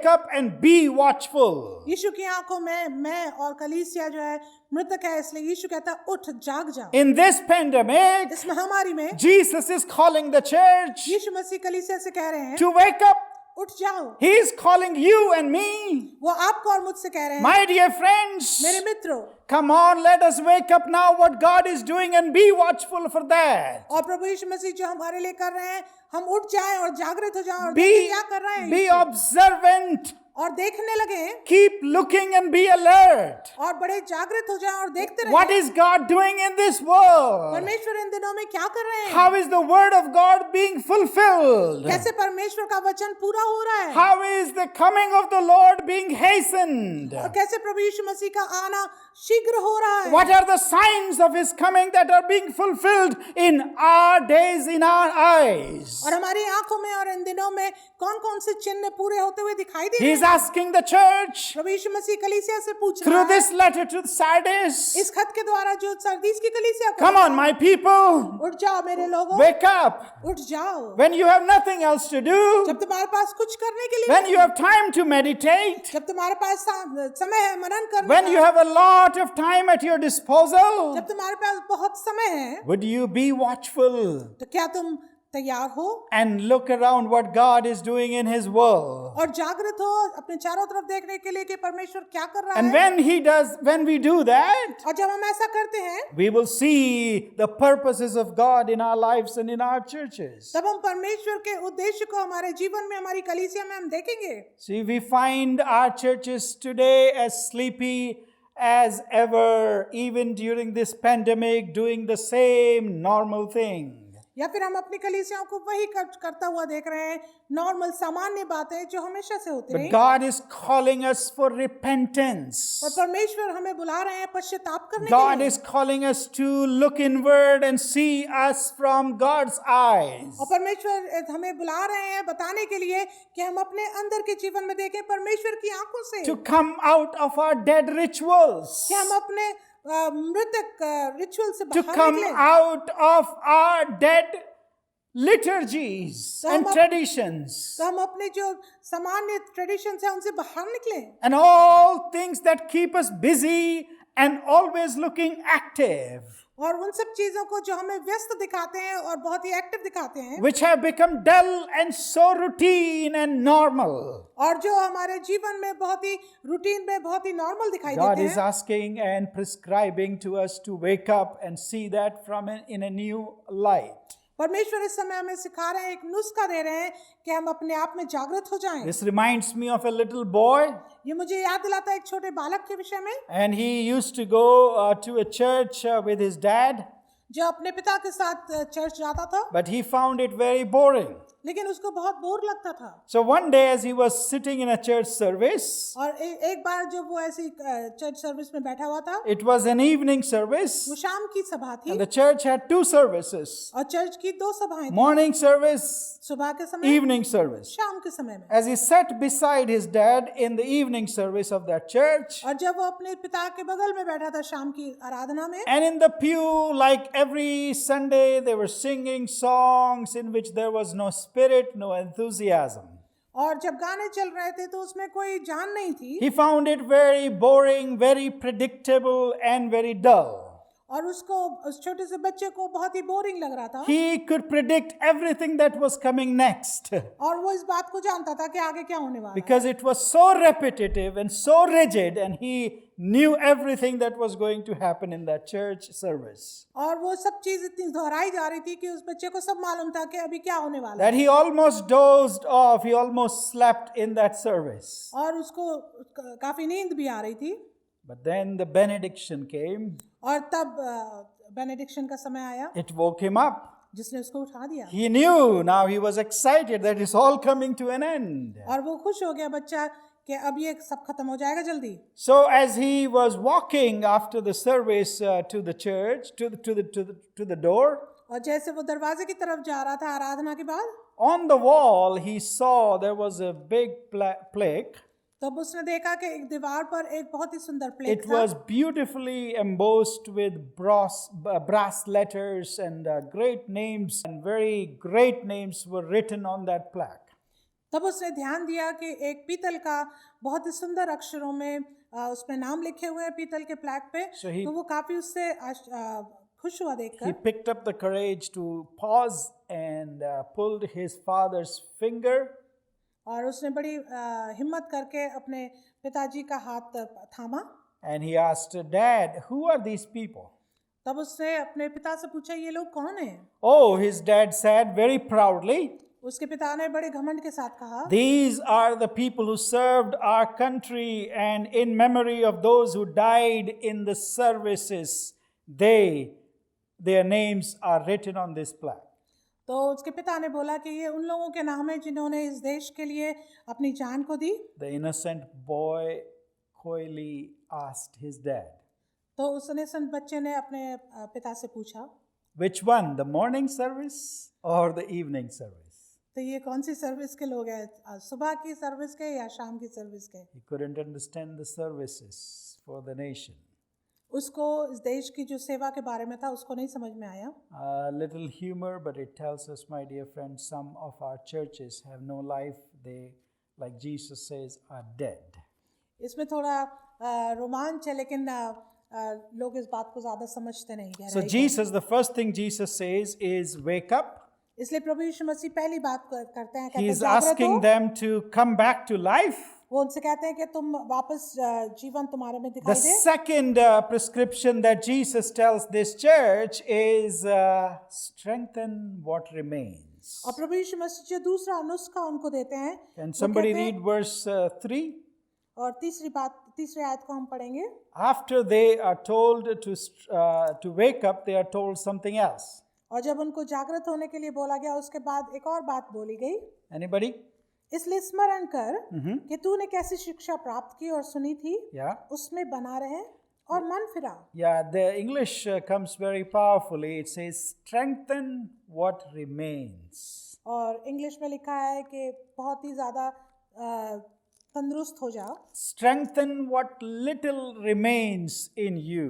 up and be watchful. यीशु की आंखों में मैं और कलीसिया जो है मृतक है, इसलिए यीशु कहता है उठ जाग जा। In this pandemic, इस महामारी में Jesus is calling the church यीशु मसीह कलीसिया से कह रहे हैं to wake up. उठ जाओ। He is calling you and me. वो आपको और मुझसे कह रहे हैं, My dear friends, मेरे मित्रों, come on, let us wake up now what God is doing and be watchful for that. और प्रभु यीशु मसीह जो हमारे लिए कर रहे हैं, हम उठ जाएं और जागृत हो जाएं और देखें क्या कर रहे हैं Be यीशु। observant. और देखने लगे Keep looking and be alert. और बड़े जागृत हो जाएं और देखते What रहें is God doing in this world? परमेश्वर इन दिनों में क्या कर रहे हैं। How is the word of God being fulfilled? कैसे परमेश्वर का वचन पूरा हो रहा है How is the coming of the Lord being hastened? और कैसे प्रभु यीशु मसीह का आना शीघ्र हो रहा है। What are the signs of His coming that are being fulfilled in our days, in our eyes? और हमारी आंखों में और इन दिनों में कौन कौन से चिन्ह पूरे होते हुए दिखाई दे He रहे is हैं। asking the church प्रभु यीशु मसीह कलीसिया से पूछ through रहा है this letter to Sardis. इस खत के द्वारा जो सरदीस की कलीसिया को, Come on, my people, उठ जाओ मेरे लोगों, wake up. उठ जाओ। When you have nothing else to do, जब तुम्हारे पास कुछ करने के लिए when you have time to meditate, जब तुम्हारे पास समय है मनन करने when you का, have a lot of time at your disposal, जब तुम्हारे पास बहुत समय है, would you be watchful? तो क्या तुम तैयार हो and look around what God is doing in His world. और जागृत हो अपने चारों तरफ देखने के लिए कि परमेश्वर क्या कर रहा And है। when we do that, और जब हम ऐसा करते हैं we will see the purposes of God in our lives and in our churches. तब हम परमेश्वर के उद्देश्य को हमारे जीवन में, हमारी कलीसिया में हम देखेंगे। See, we find our churches today as sleepy as ever, even during this pandemic, doing the same normal thing. या फिर हम अपनी कलीसियाओं को वही करता हुआ देख रहे हैं, नॉर्मल सामान्य बातें जो हमेशा से होती But रही। God is calling us for repentance. और परमेश्वर हमें बुला रहे हैं पश्चाताप करने के God लिए। is calling us to look inward and see us from God's eyes. और परमेश्वर हमें बुला रहे हैं बताने के लिए कि हम अपने अंदर के जीवन में देखें परमेश्वर की आंखों से, To come out of our dead rituals. कि हम अपने मृतक रिचुअल से To बाहर come निकलें, out of our dead liturgies and traditions. तो हम अपने जो सामान्य ट्रेडिशन है उनसे बाहर निकलें, And all things that keep us busy and always looking active, और उन सब चीजों को जो हमें व्यस्त दिखाते हैं और बहुत ही एक्टिव दिखाते हैं, which have become dull and so routine and normal. और जो हमारे जीवन में बहुत ही रूटीन में बहुत ही नॉर्मल दिखाई God देते is हैं। asking and prescribing to us to wake up and see that in a new light. परमेश्वर इस समय हमें सिखा रहे हैं, एक नुस्खा दे रहे हैं कि हम अपने आप में जागृत हो जाएं। This reminds me of a little boy, ये मुझे याद दिलाता है एक छोटे बालक के विषय में, and he used to go to a church with his dad, जो अपने पिता के साथ चर्च जाता था, but he found it very boring. लेकिन उसको बहुत बोर लगता था। So one day, as he was sitting in a church service, और एक बार जब वो ऐसी चर्च सर्विस में बैठा हुआ था, it was an evening service, वो शाम की सभा थी and the church had two services: और चर्च की दो सभाएं थी, morning service, सुबह के समय, evening service. शाम के समय में। As he sat beside his dad in the evening service of that church, और जब वो अपने पिता के बगल में बैठा था शाम की आराधना में, and in the pew, like every Sunday, they were singing songs in which there was no spirit, no enthusiasm. और जब गाने चल रहे थे तो उसमें कोई जान नहीं थी, He found it very boring, very predictable, and very dull. और उसको उस छोटे से बच्चे को बहुत ही बोरिंग लग रहा था, He could predict everything that was coming next और वो इस बात को जानता था कि आगे क्या होने वाला है, because it was so repetitive and so rigid, and he knew everything that was going to happen in that church service. और वो सब चीज इतनी दोहराई जा रही थी कि उस बच्चे को सब मालूम था कि अभी क्या होने वाला That है, he almost dozed off, he almost slept in that service. और उसको काफी नींद भी आ रही थी। But then the benediction came, और तब बेनेडिक्शन का समय आया it woke him up. जिसने उसको उठा दिया, He knew, now he was excited that it's all coming to an end. और वो खुश हो गया बच्चा कि अब ये सब खत्म हो जाएगा जल्दी। So as he was walking after the service to the church, to the door, और जैसे वो दरवाजे की तरफ जा रहा था आराधना के बाद, on the wall he saw there was a big plaque. तब उसने देखा कि एक दीवार पर एक बहुत ही सुंदर प्लेट It था, was beautifully embossed with brass letters, and great names, and very great names were written on that plaque. तब उसने ध्यान दिया कि एक पीतल का बहुत ही सुंदर अक्षरों में उसमें नाम लिखे हुए हैं पीतल के प्लेट पे, तो वो काफी उससे खुश हुआ He देखकर। picked up the courage to pause and pulled his father's finger, और उसने बड़ी हिम्मत करके अपने पिताजी का हाथ थामा, and he asked, "Dad, who are these people?" तब उसने अपने पिता से पूछा ये लोग कौन हैं? Oh, his dad said very proudly, उसके पिता ने बड़े घमंड के साथ कहा, "These are the people who served our country, and in memory of those who died in the services, their names are written on this plaque." तो उसके पिता ने बोला कि ये उन लोगों के नाम है जिन्होंने इस देश के लिए अपनी जान को दी। The innocent boy coyly asked his dad, तो उस innocent बच्चे ने अपने पिता से पूछा, "Which one, the morning service or the evening service?" तो ये कौन सी सर्विस के लोग हैं, सुबह की सर्विस के या शाम की सर्विस के? He couldn't understand the services for the nation. उसको इस देश की जो सेवा के बारे में था उसको नहीं समझ में आया। A little humor, but it tells us, my dear friends, some of our churches have no life. They, like Jesus says, are dead. इसमें थोड़ा रोमांच है, लेकिन लोग इस बात को ज़्यादा समझते नहीं So गहराई से। Jesus, the first thing Jesus says is, wake up. इसलिए प्रभु यीशु मसीह पहली बात करते हैं, He कहते हैं is जागृत asking हो। them to come back to life. वो उनसे कहते हैं कि तुम वापस जीवन तुम्हारे में The दिखाई दे। second prescription that Jesus tells this church is strengthen what remains. और प्रभु यीशु मसीह जो दूसरा नुस्खा उनको देते हैं, Can वो somebody कहते हैं- read verse 3? और तीसरी आयत को हम पढ़ेंगे। After they are told to wake up, they are told something else. और जब उनको जागृत होने के लिए बोला गया, उसके बाद एक और बात बोली गई। Anybody? इसलिए स्मरण कर कि तूने कैसी शिक्षा प्राप्त की और सुनी थी, Yeah. उसमें बना रहे और मन फिरा। Yeah, the English comes very powerfully. It says, strengthen what remains. और इंग्लिश में लिखा है कि बहुत ही ज्यादा तंदुरुस्त हो जाओ, Strengthen what little remains in you.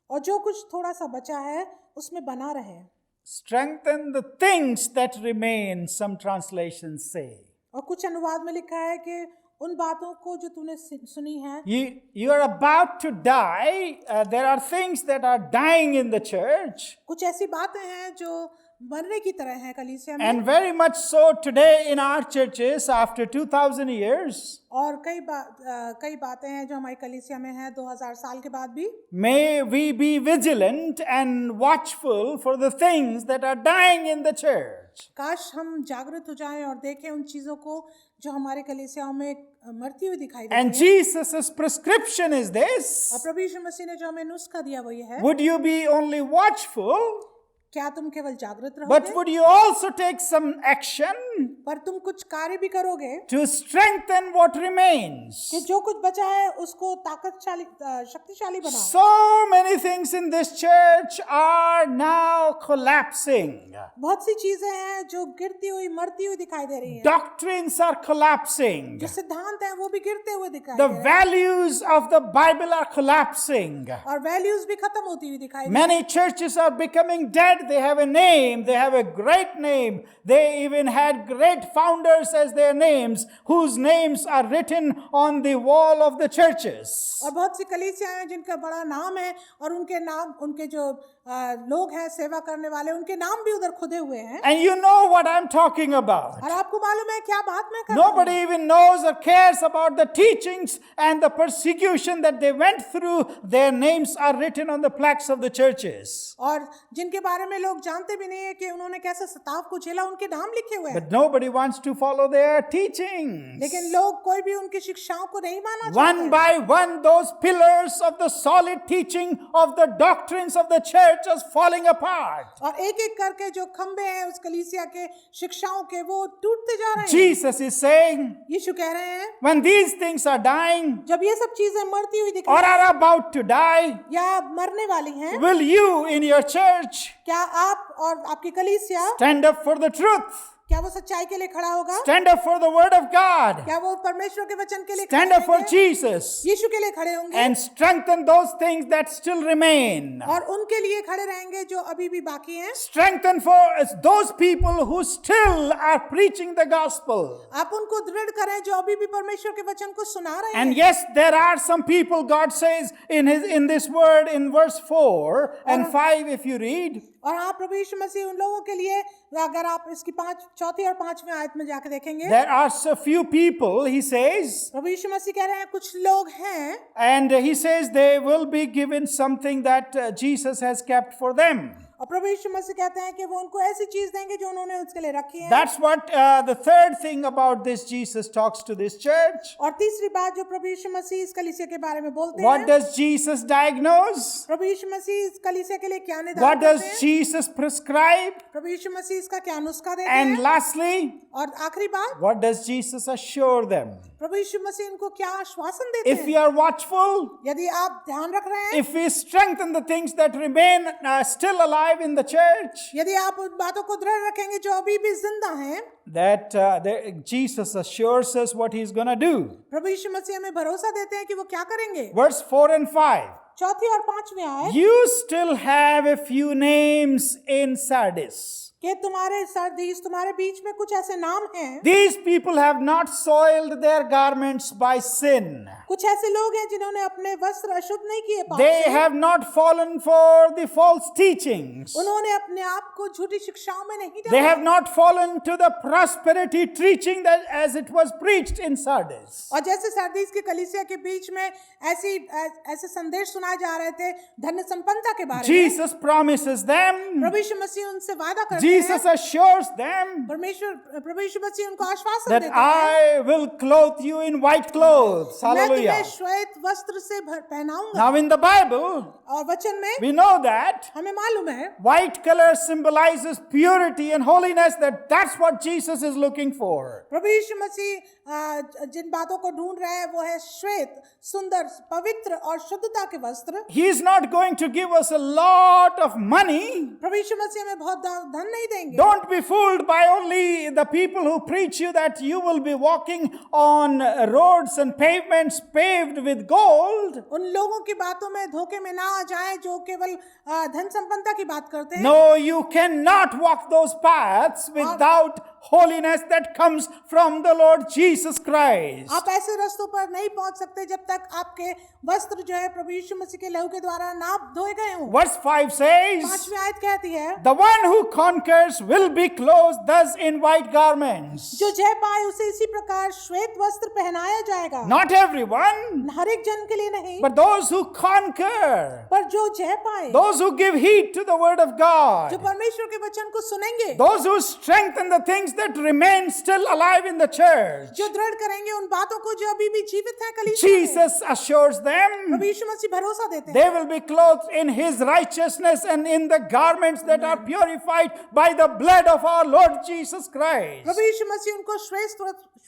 और जो कुछ थोड़ा सा बचा है उसमें बना रहे। Strengthen the things that remain, some translations say. और कुछ अनुवाद में लिखा है कि उन बातों को जो तूने सुनी है। You are about to die. There are things that are dying in the church. कुछ ऐसी बातें हैं जो मरने की तरह हैं कलीसिया में। And very much so today in our churches after 2000 years. और कई बातें हैं जो हमारी कलीसिया में हैं 2000 साल के बाद भी। May we be vigilant and watchful for the things that are dying in the church. काश हम जागृत हो जाएं और देखें उन चीजों को जो हमारे कलीसियाओं में मरती हुई दिखाई देती And हैं। Jesus' prescription is और this. प्रभु यीशु मसीह ने जो हमें नुस्खा दिया वो ये है, Would you be only watchful, क्या तुम केवल जागृत but रहोगे would you also take some action पर तुम कुछ कार्य भी करोगे to strengthen what remains? कि जो कुछ बचा है उसको शक्तिशाली बनाओ। So many things in this church are now collapsing. बहुत सी चीजें हैं जो गिरती हुई मरती हुई दिखाई दे रही हैं। Doctrines are collapsing. जो सिद्धांत हैं वो भी गिरते हुए दिखाई The दे रहे हैं values of the Bible are collapsing. और वैल्यूज भी खत्म होती हुई दिखाई दे रही Many churches are becoming dead. They have a name. They have a great name. They even had great founders as their names, whose names are written on the wall of the churches. और बहुत सी कलीसियां हैं जिनका बड़ा नाम है और उनके नाम, उनके जो लोग हैं सेवा करने वाले, उनके नाम भी उधर खुदे हुए हैं। And you know what I'm talking about. और आपको मालूम है क्या बात मैं कर रहा हूं? Nobody even knows or cares about the teachings and the persecution that they went through. Their names are written on the plaques of the churches. और जिनके बारे में लोग जानते भी नहीं है कि उन्होंने कैसे सताव को झेला, उनके नाम लिखे हुए हैं। But nobody wants to follow their teachings. लेकिन लोग कोई भी उनकी शिक्षाओं को नहीं मानना One चाहते। by one, those pillars of the solid teaching of the doctrines of the church are falling apart. और एक एक करके जो खंबे हैं उस कलीसिया के शिक्षाओं के, वो टूटते जा रहे हैं। Jesus is saying, यीशु कह रहे हैं when these things are dying जब ये सब चीजें मरती हुई or दिखाई are about to die, या मरने वाली हैं, will you in your church क्या आप और आपकी कलीसिया, stand up for the truth? क्या वो सच्चाई के लिए खड़ा होगा? Stand up for the word of God. क्या वो परमेश्वर के वचन के लिए Stand खड़े up for होंगे? Jesus. यीशु के लिए खड़े होंगे And strengthen those things that still remain. और उनके लिए खड़े रहेंगे जो अभी भी बाकी हैं। Strengthen for those people who still are preaching the gospel. आप उनको दृढ़ करें जो अभी भी परमेश्वर के वचन को सुना रहे And हैं। yes, there are some people, God says in this word in verse 4 and 5 if you read, और हाँ, प्रभु यीशु मसीह उन लोगों के लिए, अगर आप इसकी चौथी और पांचवी आयत में जाकर देखेंगे, there are so few people, he says, प्रभु यीशु मसीह कह रहे हैं कुछ लोग हैं, and he says they will be given something that Jesus has kept for them. और प्रभु यीशु मसीह कहते हैं कि वो उनको ऐसी चीज देंगे जो उन्होंने उसके लिए रखी है। That's what the third thing about this Jesus talks to this church. और तीसरी बात जो प्रभु यीशु मसीह इस कलीसिया के बारे में बोलते What हैं, does Jesus diagnose? प्रभु यीशु मसीह इस कलीसिया के लिए क्या What निर्धारण does करते हैं? Jesus prescribe? प्रभु यीशु मसीह इसका क्या नुस्खा देते And हैं? lastly, और आखिरी बात, what does Jesus assure them? प्रभु यीशु मसीह इनको क्या आश्वासन देते If we हैं? are watchful, यदि आप ध्यान रख रहे हैं, if we strengthen the things that remain still alive in the church, यदि आप उन बातों को दृढ़ रखेंगे जो अभी भी जिंदा हैं, that Jesus assures us what he's going to do. प्रभु यीशु मसीह हमें भरोसा देते हैं कि वो क्या करेंगे। Verse 4 and 5. चौथी और पांचवी आयत, You still have a few names in Sardis. कि तुम्हारे सरदीस तुम्हारे बीच में कुछ ऐसे नाम हैं, These people have not soiled their garments by sin. कुछ ऐसे लोग हैं जिन्होंने अपने वस्त्र अशुद्ध नहीं किए पाप They से। have not fallen for the false teachings. उन्होंने अपने आप को झूठी शिक्षाओं में नहीं They डाला, have not fallen to the prosperity preaching that as it was preached in Sardis. और जैसे सरदीस की कलीसिया के बीच में ऐसे संदेश सुनाए जा रहे थे धन्य संपन्नता के बारे में, Jesus promises them, प्रभु यीशु मसीह उनसे वादा करते Jesus हैं, assures them प्रभु यीशु मसीह उनको आश्वासन that देते हैं, I will clothe you in white clothes. मैं Hallelujah. तुम्हें श्वेत वस्त्र से पहनाऊंगा। Now in the Bible, और वचन में we know that हमें मालूम है white color symbolizes purity and holiness, that's what Jesus is looking for. प्रभु यीशु मसीह जिन बातों को ढूंढ रहे हैं वो है श्वेत, सुंदर, पवित्र और शुद्धता के वस्त्र। He is not going to give us a lot of money. प्रभु यीशु मसीह हमें बहुत धन नहीं देंगे। Don't be fooled by only the people who preach you that you will be walking on roads and pavements paved with gold. उन लोगों की बातों में धोखे में ना आ जाएं जो केवल धन संपन्नता की बात करते हैं। No, you cannot walk those paths without holiness that comes from the Lord Jesus Christ. आप ऐसे रास्तों पर नहीं पहुंच सकते जब तक आपके वस्त्र जो है प्रभु यीशु मसीह के लहू के द्वारा ना धोए गए हों। Verse 5 says, 5वीं आयत कहती है, the one who conquers will be clothed thus in white garments. जो जय पाए उसे इसी प्रकार श्वेत वस्त्र पहनाया जाएगा। Not everyone, हर एक जन के लिए नहीं, but those who conquer, पर जो जय पाए, those who give heed to the word of जो God, परमेश्वर के वचन को सुनेंगे, those who strengthen the things that remain still alive in the church. जो दृढ़ करेंगे उन बातों को जो अभी भी जीवित है कलीसिया में। Jesus assures them प्रभु यीशु मसीह भरोसा देते हैं, they will be clothed in his righteousness and in the garments that are purified by the blood of our Lord Jesus Christ. प्रभु यीशु मसीह उनको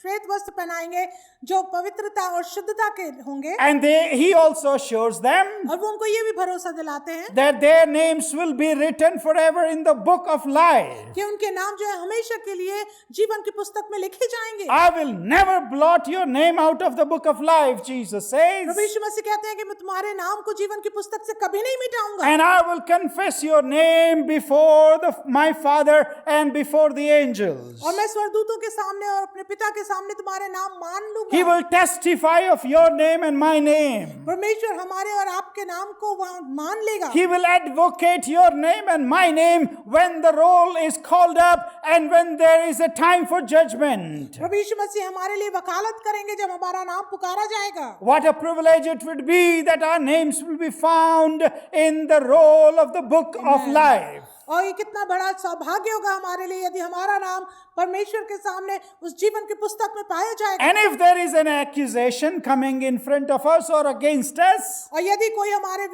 श्वेत वस्त्र पहनाएंगे जो पवित्रता और शुद्धता के होंगे। And he also assures them और वो उनको ये भी भरोसा दिलाते हैं that their names will be written forever in the book of life. कि उनके नाम जो है हमेशा के लिए जीवन की पुस्तक में लिखे जाएंगे। I will never blot your name out of the book of life, Jesus says. प्रभु यीशु मसीह कहते हैं कि मैं तुम्हारे नाम को जीवन की पुस्तक से कभी नहीं मिटाऊंगा, And I will confess your name before my Father and before the angels. और मैं स्वर्गदूतों के सामने और अपने पिता के सामने तुम्हारे नाम मान लूंगा। He will testify of your name and my name. परमेश्वर हमारे और आपके नाम को मान लेगा। He will advocate your name and my name when the roll is called up and when there is a time for judgment. प्रभु यीशु मसीह हमारे लिए वकालत करेंगे जब हमारा नाम पुकारा जाएगा। What a privilege it would be that our names will be found in the roll of the book of life. और ये कितना बड़ा सौभाग्य होगा हमारे लिए यदि हमारा नाम परमेश्वर के सामने उस जीवन की पुस्तक में पाया जाएगा। And if there is an accusation coming in front of us or against us, और यदि कोई हमारे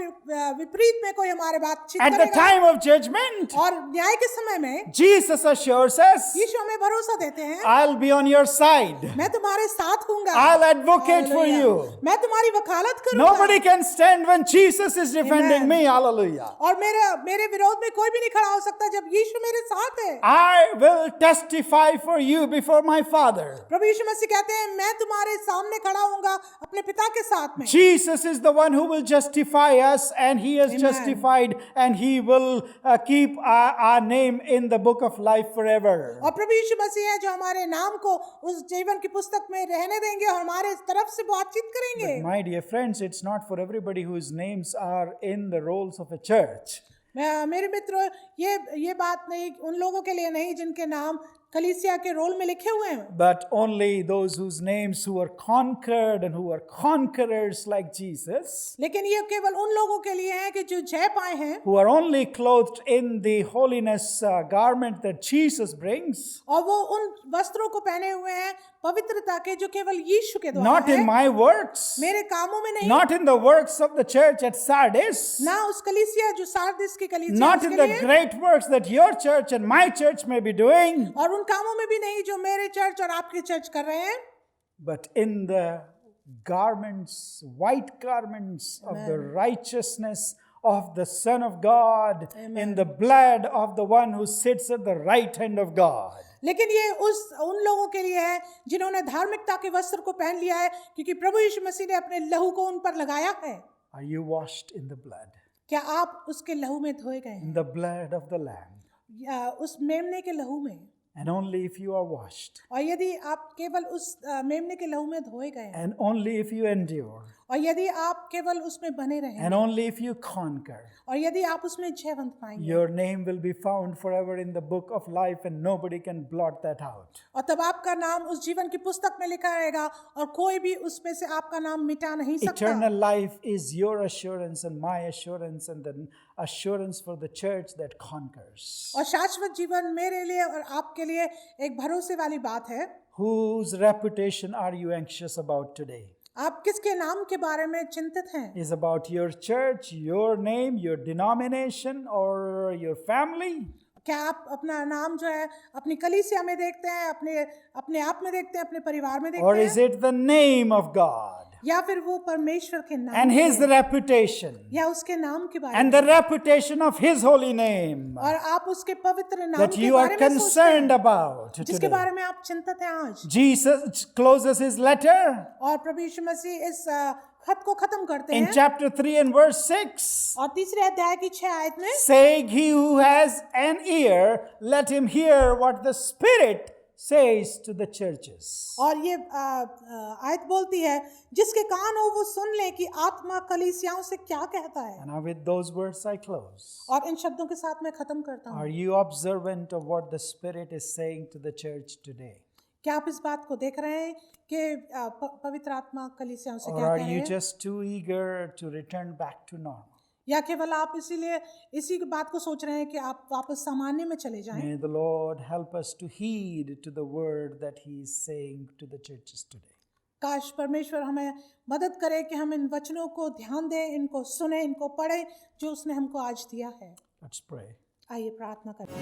विपरीत में कोई हमारे बातचीत at the करेगा time of judgment, और न्याय के समय में Jesus assures us, यीशु हमें भरोसा देते हैं, I'll be on your side. मैं तुम्हारे साथ हूँगा, I'll advocate for hallelujah. you. मैं तुम्हारी वकालत करूँगा। Nobody can stand when Jesus is defending Amen. me. Hallelujah. और मेरे विरोध में कोई भी नहीं खड़ा हो सकता जब यीशु मेरे साथ है। I will testify for you before my Father. प्रभु यीशु मसीह कहते हैं मैं तुम्हारे सामने खड़ा होऊंगा अपने पिता के साथ में। Jesus is the one who will justify us, and he has Amen. justified, and he will keep our name in the book of life forever. और प्रभु यीशु मसीह है जो हमारे नाम को उस जीवन की पुस्तक में रहने देंगे और हमारे तरफ से बातचीत करेंगे। But my dear friends, it's not for everybody whose names are in the rolls of a church. मेरे मित्रों ये बात नहीं उन लोगों के लिए नहीं जिनके नाम कलीसिया के रोल में लिखे हुए हैं, But only those whose names who are conquered and who are conquerors like Jesus, लेकिन ये केवल उन लोगों के लिए है कि जो जय पाए हैं who are only clothed in the holiness garment that Jesus brings. और वो उन वस्त्रों को पहने हुए हैं पवित्रता के जो केवल यीशु के द्वारा Not in है, my works, मेरे कामों में नहीं, not in the works of the church at Sardis, ना उस कलीसिया जो सारदिस की कलीसिया not उसके in the लिए, great works that your church and my church may be doing, और उन कामों में भी नहीं जो मेरे चर्च और आपके चर्च कर रहे हैं, but in the garments, white garments of the righteousness of the Son of God, in the blood of the one who sits at the right hand of God. लेकिन ये उन लोगों के लिए है जिन्होंने धार्मिकता के वस्त्र को पहन लिया है क्योंकि प्रभु यीशु मसीह ने अपने लहू को उन पर लगाया है। Are you washed in the blood? क्या आप उसके लहू में धोए गए हैं? In the blood of the Lamb. उस मेमने के लहू में, and only if you are washed, और यदि आप केवल उस मेमने के लहू में धोए गए हैं, and only if you endure, और यदि आप केवल उसमें बने रहें, and only if you conquer, और यदि आप उसमें जयवंत पाएंगे, your name will be found forever in the book of life and nobody can blot that out. और तब आपका नाम उस जीवन की पुस्तक में लिखा रहेगा और कोई भी उसमें से आपका नाम मिटा नहीं सकता। Eternal life is your assurance and my assurance and the assurance for the church that conquers. और शाश्वत जीवन मेरे लिए और आपके लिए एक भरोसे वाली बात है। Whose reputation are you anxious about today? आप किसके नाम के बारे में चिंतित हैं? Is about your church, your name, your denomination, or your family? क्या आप अपना नाम जो है अपनी कलीसिया में देखते हैं, अपने आप में देखते हैं, अपने परिवार में Or देखते is हैं, it the name of God या फिर वो परमेश्वर के नाम and His है, reputation या उसके नाम के बारे and में, the reputation of His holy name और आप उसके पवित्र नाम that के you are बारे में सोचते concerned हैं, about जिसके today? बारे में आप चिंतित हैं आज। Jesus closes His letter और प्रभु यीशु मसीह इस खत को खत्म करते in हैं chapter 3 and verse 6, और तीसरे अध्याय की 6 आयत में, saying, "He who has an ear, let him hear what the Spirit says to the churches." और ये आयत बोलती है, जिसके कान हो वो सुन ले कि आत्मा कलीसियाओं से क्या कहता है। And now with those words I close. और इन शब्दों के साथ मैं खत्म करता हूँ। Are you observant of what the Spirit is saying to the church today? क्या आप इस बात को देख रहे हैं कि पवित्र आत्मा कलीसियाओं से Or क्या are कह रहे you हैं? just too eager to return back to normal? या केवल आप इसीलिए इसी की बात को सोच रहे हैं कि आप वापस सामान्य में चले जाएं? May the Lord help us to heed to the word that He is saying to the churches today. काश परमेश्वर हमें मदद करे कि हम इन वचनों को ध्यान दें, इनको सुने, इनको पढ़ें जो उसने हमको आज दिया है। Let's pray. आइए प्रार्थना करें।